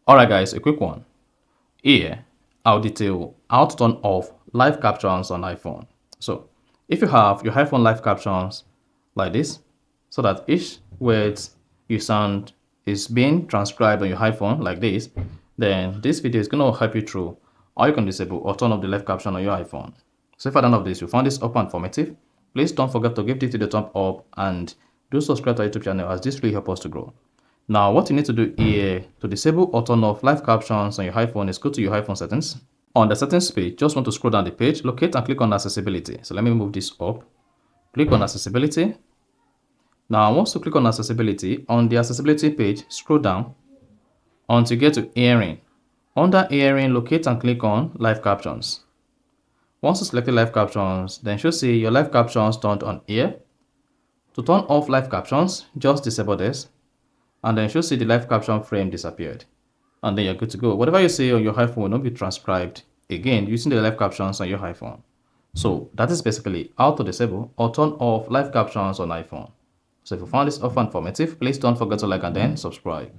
Alright guys, a quick one. Here, I'll detail how to turn off live captions on iPhone. So, if you have your iPhone live captions like this, so that each word you sound is being transcribed on your iPhone like this, then this video is going to help you through how you can disable or turn off the live caption on your iPhone. So if at the end of this you found this helpful and informative, please don't forget to give this video a thumb up and do subscribe to our YouTube channel, as this really helps us to grow. Now, what you need to do here to disable or turn off live captions on your iPhone is go to your iPhone settings. On the settings page, just want to scroll down the page, locate and click on accessibility. So let me move this up. Click on accessibility. Now, once you click on accessibility, on the accessibility page, scroll down until you get to hearing. Under hearing, locate and click on live captions. Once you select live captions, then you'll see your live captions turned on here. To turn off live captions, just disable this, and then you'll see the live caption frame disappeared. And then you're good to go. Whatever you say on your iPhone will not be transcribed again using the live captions on your iPhone. So that is basically how to disable or turn off live captions on iPhone. So if you found this offer informative, please don't forget to like and then subscribe.